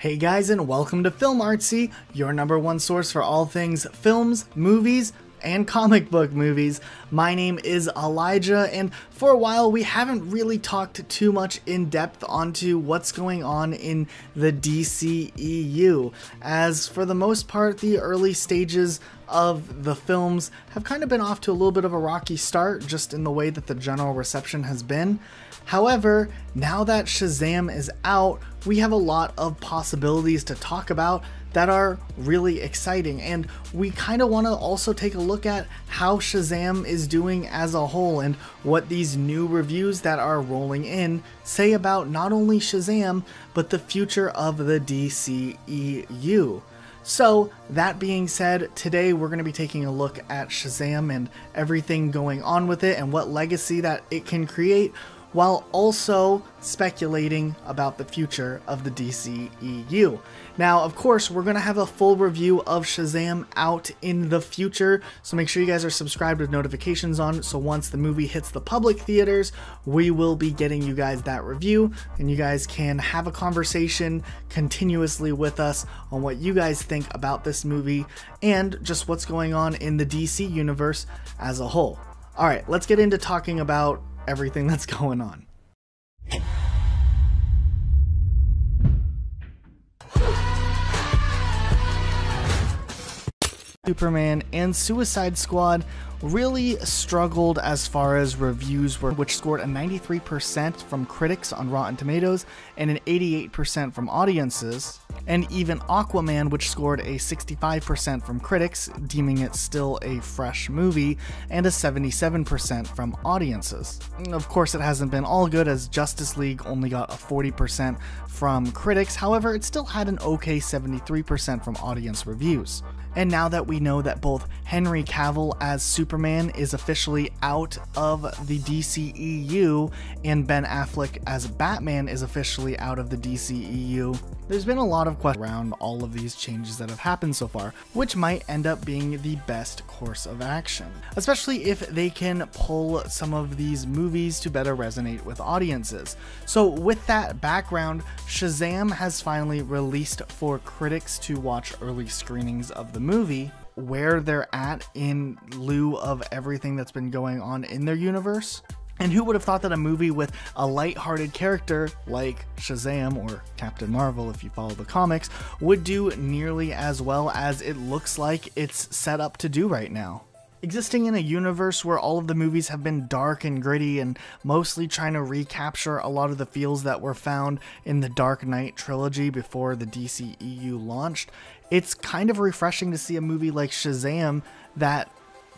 Hey guys, and welcome to Film Artsy, your #1 source for all things films, movies, and comic book movies. My name is Elijah, and for a while we haven't really talked too much in depth onto what's going on in the DCEU, as for the most part the early stages of the films have kind of been off to a little bit of a rocky start, just in the way that the general reception has been. However, now that Shazam is out, we have a lot of possibilities to talk about that are really exciting, and we kind of want to also take a look at how Shazam is doing as a whole and what these new reviews that are rolling in say about not only Shazam, but the future of the DCEU. So, that being said, today we're going to be taking a look at Shazam and everything going on with it and what legacy that it can create, while also speculating about the future of the DCEU. Now, of course, we're going to have a full review of Shazam out in the future, so make sure you guys are subscribed with notifications on, so once the movie hits the public theaters, we will be getting you guys that review, and you guys can have a conversation continuously with us on what you guys think about this movie, and just what's going on in the DC universe as a whole. Alright, let's get into talking about everything that's going on. Superman and Suicide Squad really struggled as far as reviews were, which scored a 93% from critics on Rotten Tomatoes and an 88% from audiences, and even Aquaman, which scored a 65% from critics, deeming it still a fresh movie, and a 77% from audiences. Of course, it hasn't been all good, as Justice League only got a 40% from critics, however, it still had an okay 73% from audience reviews. And now that we know that both Henry Cavill as Superman is officially out of the DCEU and Ben Affleck as Batman is officially out of the DCEU, there's been a lot of questions around all of these changes that have happened so far, which might end up being the best course of action, especially if they can pull some of these movies to better resonate with audiences. So with that background, Shazam has finally released for critics to watch early screenings of the movie, where they're at in lieu of everything that's been going on in their universe. And who would have thought that a movie with a light-hearted character like Shazam, or Captain Marvel if you follow the comics, would do nearly as well as it looks like it's set up to do right now. Existing in a universe where all of the movies have been dark and gritty and mostly trying to recapture a lot of the feels that were found in the Dark Knight trilogy before the DCEU launched, it's kind of refreshing to see a movie like Shazam that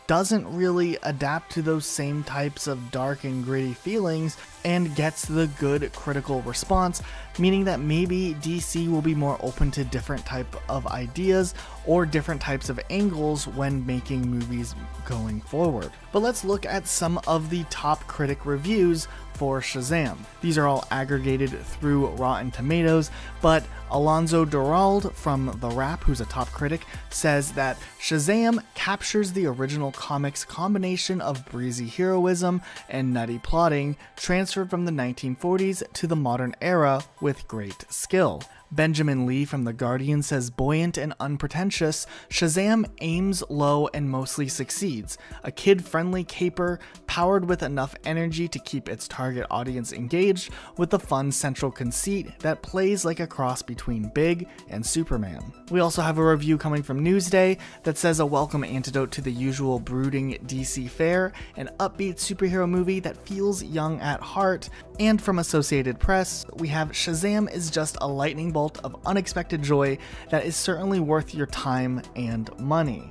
doesn't really adapt to those same types of dark and gritty feelings and gets the good critical response, meaning that maybe DC will be more open to different type of ideas or different types of angles when making movies going forward. But let's look at some of the top critic reviews for Shazam. These are all aggregated through Rotten Tomatoes, but Alonso Durald from The Wrap, who's a top critic, says that Shazam captures the original comics combination of breezy heroism and nutty plotting, transferred from the 1940s to the modern era with great skill. Benjamin Lee from The Guardian says, buoyant and unpretentious, Shazam aims low and mostly succeeds. A kid-friendly caper powered with enough energy to keep its target audience engaged, with a fun central conceit that plays like a cross between Big and Superman. We also have a review coming from Newsday that says, a welcome antidote to the usual brooding DC fare, an upbeat superhero movie that feels young at heart. And from Associated Press, we have Shazam is just a lightning bolt of unexpected joy that is certainly worth your time and money.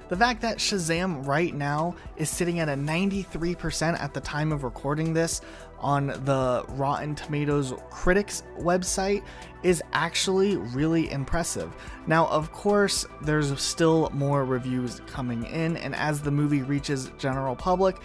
The fact that Shazam right now is sitting at a 93% at the time of recording this on the Rotten Tomatoes critics website is actually really impressive. Now, of course, there's still more reviews coming in, and as the movie reaches general public,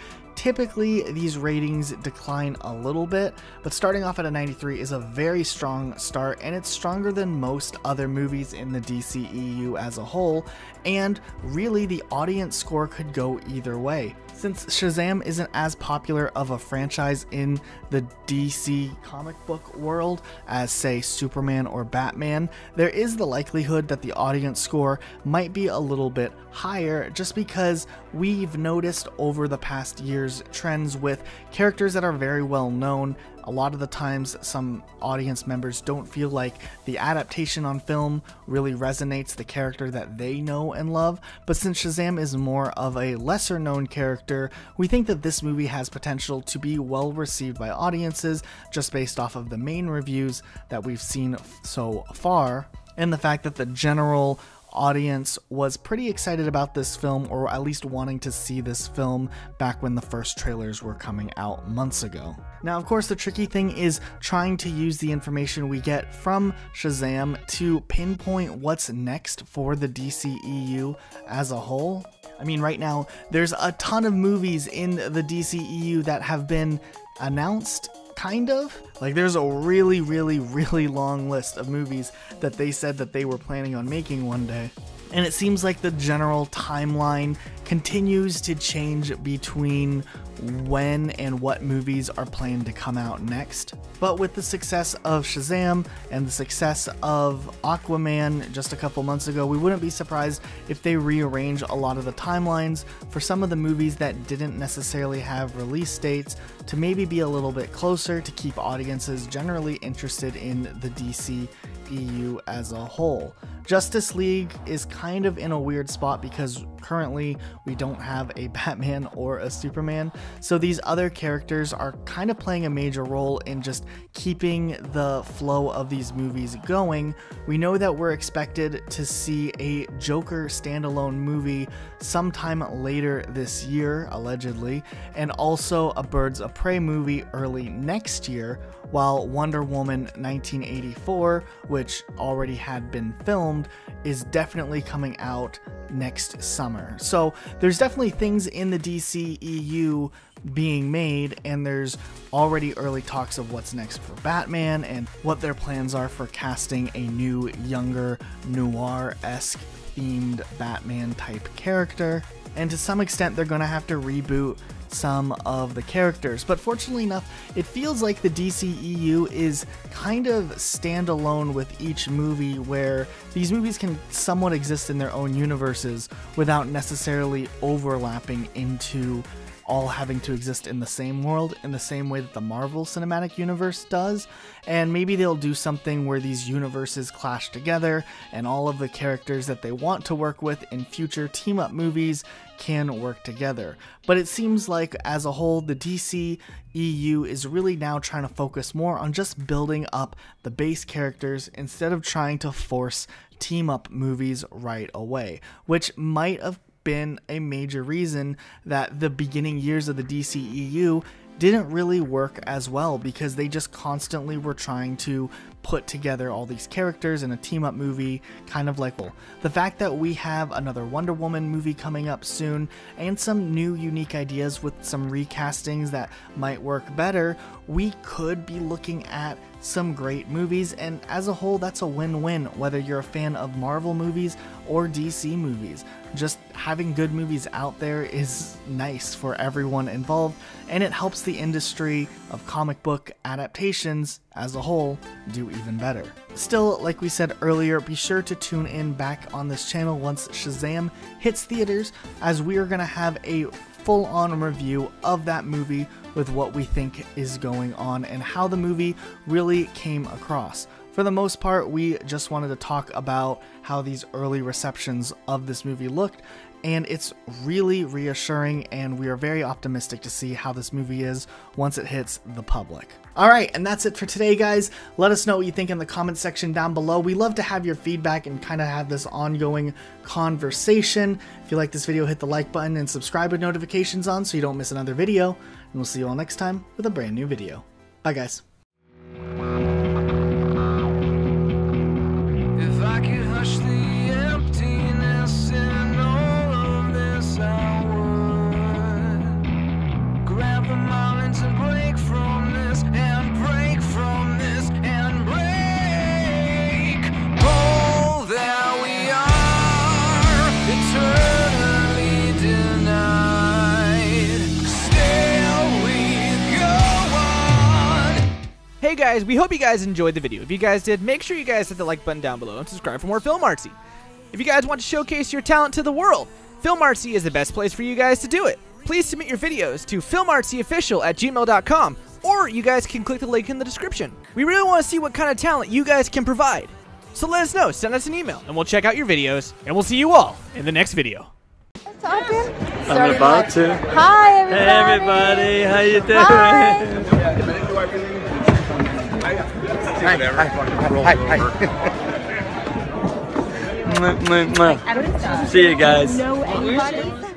Typically, these ratings decline a little bit, but starting off at a 93 is a very strong start, and it's stronger than most other movies in the DCEU as a whole, and really the audience score could go either way. Since Shazam isn't as popular of a franchise in the DC comic book world as, say, Superman or Batman, there is the likelihood that the audience score might be a little bit higher, just because we've noticed over the past years trends with characters that are very well known. A lot of the times some audience members don't feel like the adaptation on film really resonates the character that they know and love, but since Shazam is more of a lesser known character, we think that this movie has potential to be well received by audiences just based off of the main reviews that we've seen so far, and the fact that the general audience was pretty excited about this film, or at least wanting to see this film back when the first trailers were coming out months ago. Now, of course, the tricky thing is trying to use the information we get from Shazam to pinpoint what's next for the DCEU as a whole. I mean, right now, there's a ton of movies in the DCEU that have been announced, kind of. Like, there's a really long list of movies that they said that they were planning on making one day. And it seems like the general timeline continues to change between when and what movies are planned to come out next. But with the success of Shazam and the success of Aquaman just a couple months ago, we wouldn't be surprised if they rearrange a lot of the timelines for some of the movies that didn't necessarily have release dates to maybe be a little bit closer to keep audiences generally interested in the DCEU as a whole. Justice League is kind of in a weird spot because currently we don't have a Batman or a Superman, so these other characters are kind of playing a major role in just keeping the flow of these movies going. We know that we're expected to see a Joker standalone movie sometime later this year, allegedly, and also a Birds of Prey movie early next year, while Wonder Woman 1984, which already had been filmed, is definitely coming out next summer. So there's definitely things in the DCEU being made, and there's already early talks of what's next for Batman and what their plans are for casting a new, younger, noir-esque themed Batman type character. And to some extent, they're going to have to reboot some of the characters, but fortunately enough, it feels like the DCEU is kind of standalone with each movie, where these movies can somewhat exist in their own universes without necessarily overlapping into all having to exist in the same world in the same way that the Marvel Cinematic Universe does. And maybe they'll do something where these universes clash together and all of the characters that they want to work with in future team-up movies can work together. But it seems like as a whole, the DCEU is really now trying to focus more on just building up the base characters instead of trying to force team-up movies right away, which might have been a major reason that the beginning years of the DCEU didn't really work as well, because they just constantly were trying to put together all these characters in a team-up movie, kind of like, well, the fact that we have another Wonder Woman movie coming up soon and some new unique ideas with some recastings that might work better, we could be looking at some great movies, and as a whole, that's a win-win, whether you're a fan of Marvel movies or DC movies. Just having good movies out there is nice for everyone involved, and it helps the industry of comic book adaptations as a whole do even better. Still, like we said earlier, be sure to tune in back on this channel once Shazam hits theaters, as we are going to have a full-on review of that movie with what we think is going on and how the movie really came across. For the most part, we just wanted to talk about how these early receptions of this movie looked, and it's really reassuring, and we are very optimistic to see how this movie is once it hits the public. Alright, and that's it for today, guys. Let us know what you think in the comment section down below. We love to have your feedback and kind of have this ongoing conversation. If you like this video, hit the like button and subscribe with notifications on so you don't miss another video, and we'll see you all next time with a brand new video. Bye, guys. If I could hush the emptiness in all of this, I would. Hey guys, we hope you guys enjoyed the video. If you guys did, make sure you guys hit the like button down below and subscribe for more Film Artsy. If you guys want to showcase your talent to the world, Film Artsy is the best place for you guys to do it. Please submit your videos to filmartsyofficial@gmail.com, or you guys can click the link in the description. We really want to see what kind of talent you guys can provide. So let us know, send us an email, and we'll check out your videos, and we'll see you all in the next video. Talking? I'm about to. Hi, everybody. Hey, everybody. How you doing? Hi. See you guys. Know anybody?